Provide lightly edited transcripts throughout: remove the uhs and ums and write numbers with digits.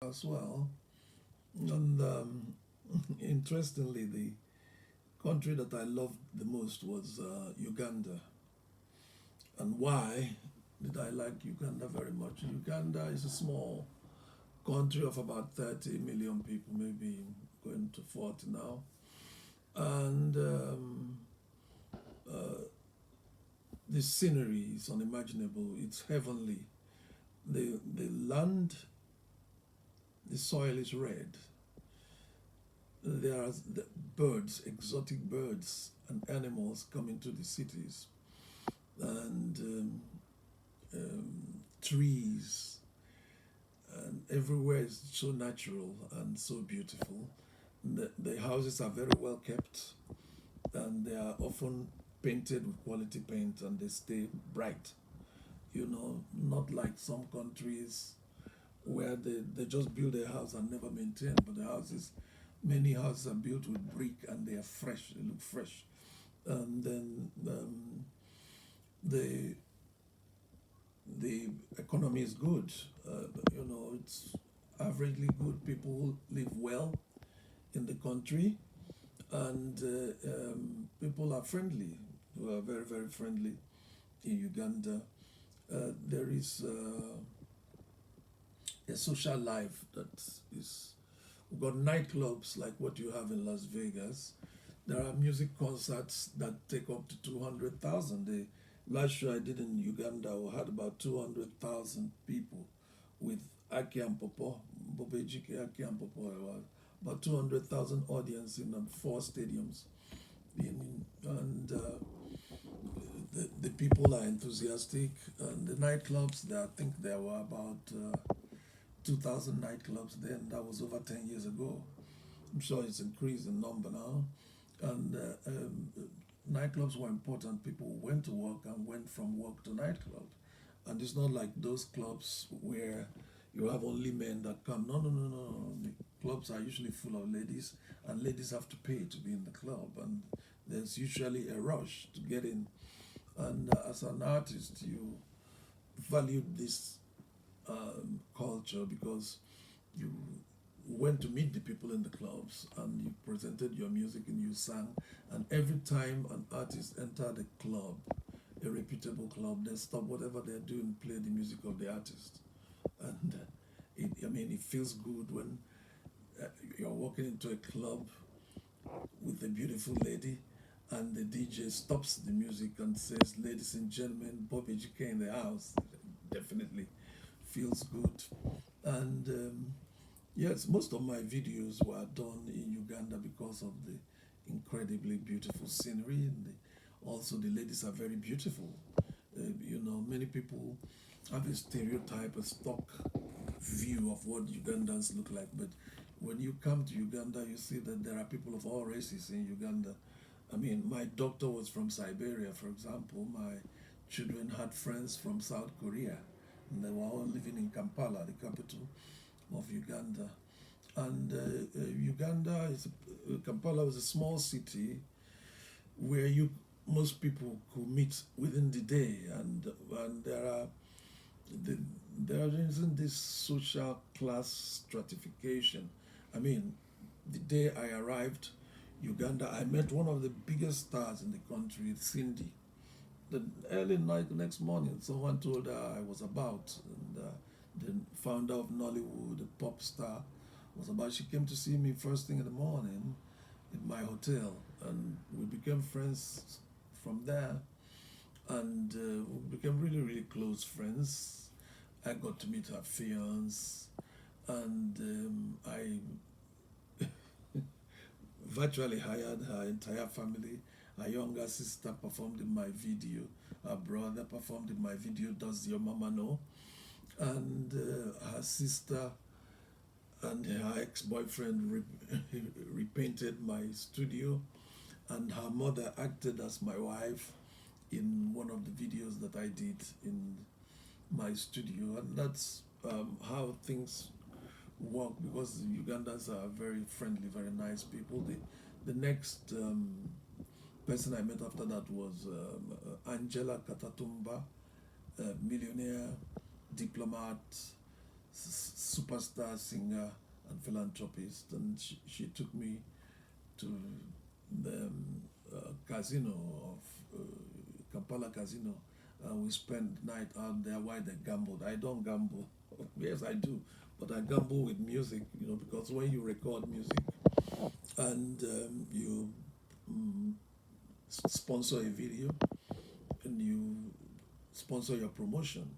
as well. And interestingly, the country that I loved the most was Uganda. And why did I like Uganda very much? Uganda is a small country of about 30 million people, maybe going to 40 now. And uh, the scenery is unimaginable, it's heavenly. The land, the soil is red. There are birds, exotic birds and animals coming to the cities, and trees, and everywhere is so natural and so beautiful. The houses are very well kept, and they are often painted with quality paint, and they stay bright. Not like some countries where they just build a house and never maintain, but many houses are built with brick and they are fresh, they look fresh. And then the the economy is good. It's averagely good. People live well in the country, and people are friendly. We are very, very friendly in Uganda. There is a social life that is. We've got nightclubs like what you have in Las Vegas. There are music concerts that take up to 200,000. The last show I did in Uganda we had about 200,000 people with Ake and Popo, Ejike, Ake and Popo. About 200,000 audience in 4 stadiums. And the people are enthusiastic. And the nightclubs, I think there were about 2,000 nightclubs then. That was over 10 years ago. I'm sure it's increased in number now. And nightclubs were important. People went to work and went from work to nightclub. And it's not like those clubs where you have only men that come. No, no, no, no, no. The clubs are usually full of ladies, and ladies have to pay to be in the club. And there's usually a rush to get in. And as an artist, you value this culture because you went to meet the people in the clubs and you presented your music and you sang. And every time an artist entered a club, a reputable club, they stop whatever they're doing, play the music of the artist. And it feels good when you're walking into a club with a beautiful lady and the DJ stops the music and says, "Ladies and gentlemen, Bob Ejike in the house." Definitely feels good. And yes, most of my videos were done in Uganda because of the incredibly beautiful scenery, and also the ladies are very beautiful. Many people have a stereotype, a stock view of what Ugandans look like, but when you come to Uganda, you see that there are people of all races in Uganda. My doctor was from Siberia, for example. My children had friends from South Korea, and they were all living in Kampala, the capital of Uganda. And Kampala was a small city where most people could meet within the day, and there isn't this social class stratification. The day I arrived Uganda, I met one of the biggest stars in the country, Cindy. The early night, the next morning, someone told her I was about, and the founder of Nollywood, the pop star, was about. She came to see me first thing in the morning in my hotel, and we became friends from there, and we became really, really close friends. I got to meet her fiance, and I virtually hired her entire family. Her younger sister performed in my video. Her brother performed in my video, Does Your Mama Know? And her sister and her ex-boyfriend repainted my studio. And her mother acted as my wife in one of the videos that I did in my studio. And that's how things work, because Ugandans are very friendly, very nice people. The next person I met after that was Angela Katatumba, a millionaire, diplomat, superstar singer and philanthropist, and she took me to the casino of Kampala Casino. We spent the night out there while they gambled. I don't gamble. Yes, I do, but I gamble with music, because when you record music and you mm, sponsor a video and you sponsor your promotion,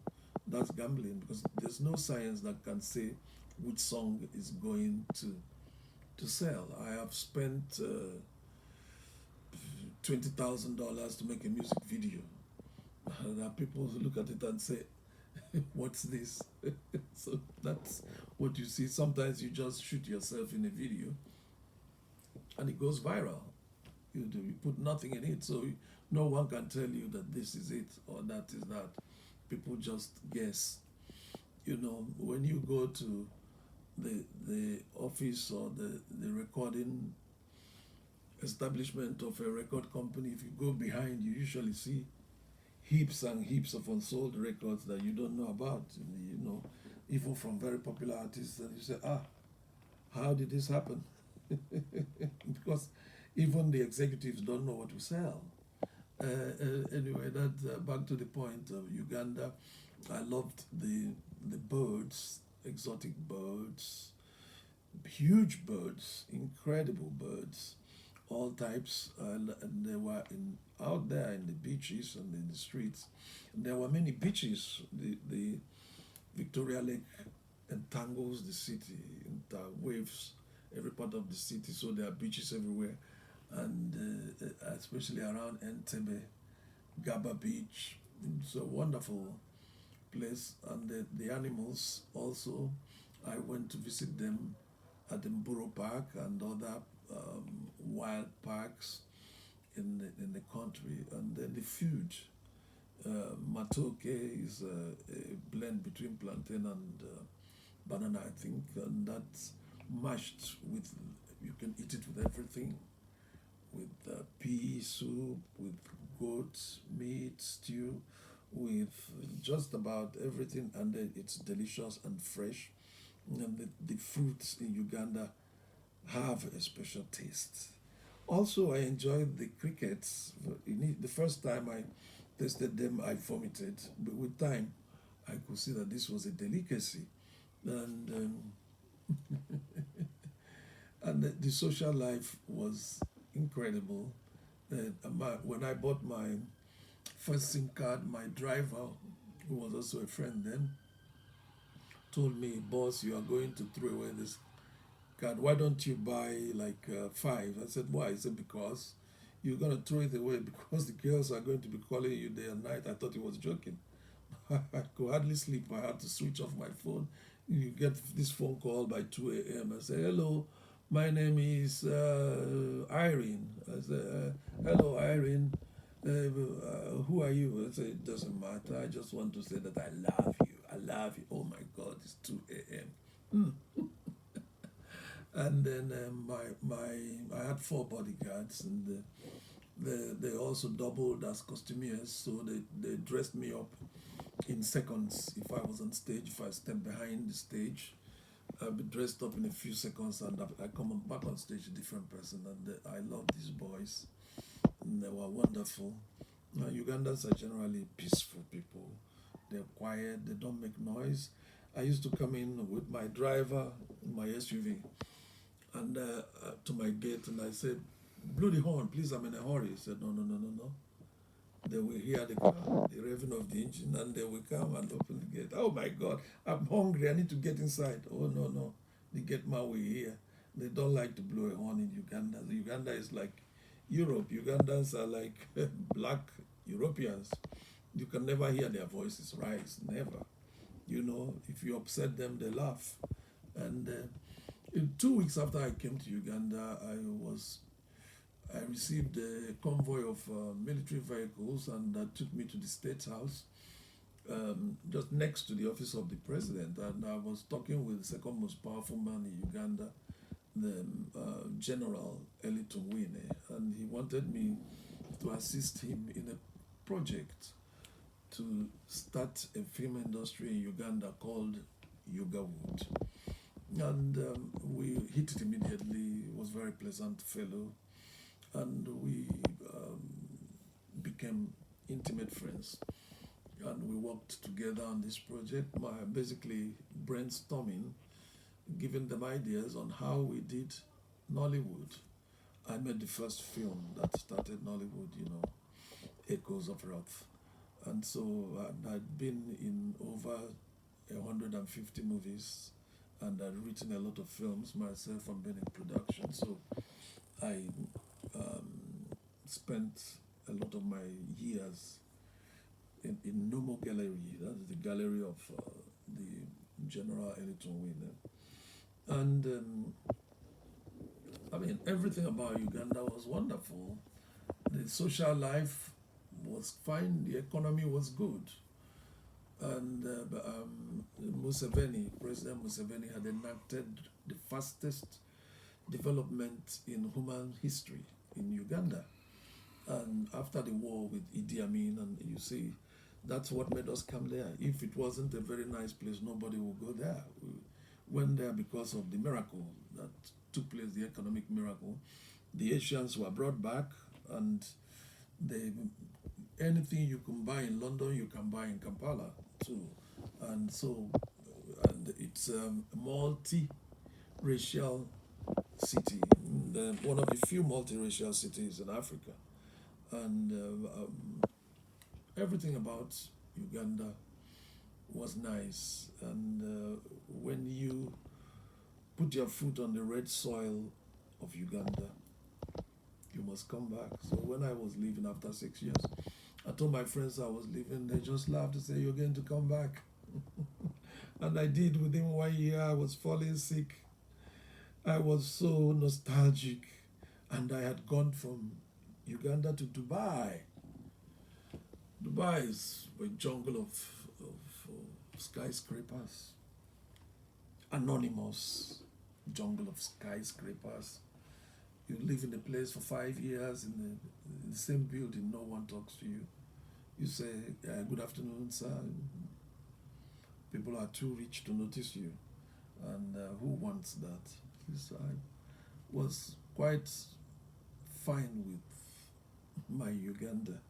that's gambling, because there's no science that can say which song is going to sell. I have spent $20,000 to make a music video. There are people who look at it and say, "What's this?" So that's what you see. Sometimes you just shoot yourself in a video and it goes viral. You put nothing in it, so no one can tell you that this is it or that is that. People just guess. When you go to the office or the recording establishment of a record company, if you go behind, you usually see heaps and heaps of unsold records that you don't know about. Even from very popular artists, and you say, how did this happen? Because even the executives don't know what to sell. Anyway, that back to the point of Uganda. I loved the birds, exotic birds, huge birds, incredible birds, all types, and they were out there in the beaches and in the streets. And there were many beaches. The Victoria Lake entangles the city, waves every part of the city, so there are beaches everywhere, and especially around Entebbe, Gaba Beach. It's a wonderful place, and the animals also. I went to visit them at the Mburo Park and other wild parks in the country, and then the food. Matoke is a blend between plantain and banana, I think, and that's mashed with. You can eat it with everything, with pea soup, with goat meat stew, with just about everything, and then it's delicious and fresh. And the fruits in Uganda have a special taste. Also, I enjoyed the crickets. The first time I tasted them, I vomited, but with time, I could see that this was a delicacy, and and the social life was incredible. When I bought my first SIM card, my driver, who was also a friend then, told me, "Boss, you are going to throw away this card. Why don't you buy like five?" I said, "Why?" He said, "Because you're going to throw it away because the girls are going to be calling you day and night." I thought he was joking. I could hardly sleep. I had to switch off my phone. You get this phone call by 2 a.m. I say, "Hello, my name is Irene." I say, "Hello, Irene. Who are you?" I say, "It doesn't matter. I just want to say that I love you. I love you." Oh my God, it's 2 a.m. And then I had four bodyguards, and they also doubled as costumiers, so they dressed me up in seconds. If I was on stage, if I stepped behind the stage, I'd be dressed up in a few seconds, and I come back on stage a different person. And I love these boys, and they were wonderful. Ugandans are generally peaceful people. They're quiet. They don't make noise. I used to come in with my driver in my SUV and to my gate, and I said, "Blow the horn, please. I'm in a hurry." He said, "No, no, no, no, no." They will hear the car, the revving of the engine, and they will come and open the gate. "Oh my God, I'm hungry. I need to get inside." "Oh no, no, the gate man will hear." They don't like to blow a horn in Uganda. Uganda is like Europe. Ugandans are like black Europeans. You can never hear their voices rise. Never. If you upset them, they laugh. And 2 weeks after I came to Uganda, I received a convoy of military vehicles, and that took me to the State House, just next to the office of the president. And I was talking with the second most powerful man in Uganda, the General Eliton Wine, and he wanted me to assist him in a project to start a film industry in Uganda called Uganda. And we hit it immediately. It was very pleasant fellow, and we um, became intimate friends. And we worked together on this project. Basically brainstorming, giving them ideas on how we did Nollywood. I made the first film that started Nollywood, Echoes of Wrath. And so I'd been in over 150 movies, and I'd written a lot of films myself and been in production. So I um, spent a lot of my years in Nomo Gallery. That's the gallery of the General Eliton Winner. And I mean, everything about Uganda was wonderful. The social life was fine, the economy was good. And President Museveni had enacted the fastest development in human history in Uganda. And after the war with Idi Amin, and you see, that's what made us come there. If it wasn't a very nice place, nobody would go there. We went there because of the miracle that took place, the economic miracle. The Asians were brought back, and they anything you can buy in London, you can buy in Kampala too. And so, and it's a multi-racial city, one of the few multiracial cities in Africa. And everything about Uganda was nice. And when you put your foot on the red soil of Uganda, you must come back. So when I was leaving after 6 years, I told my friends I was leaving. They just laughed and said, "You're going to come back." And I did. Within 1 year, I was falling sick. I was so nostalgic. And I had gone from Uganda to Dubai. Dubai is a jungle of skyscrapers. Anonymous jungle of skyscrapers. You live in a place for 5 years in the same building, no one talks to you. You say, "Good afternoon, sir." People are too rich to notice you. And who wants that? So I was quite fine with my Uganda.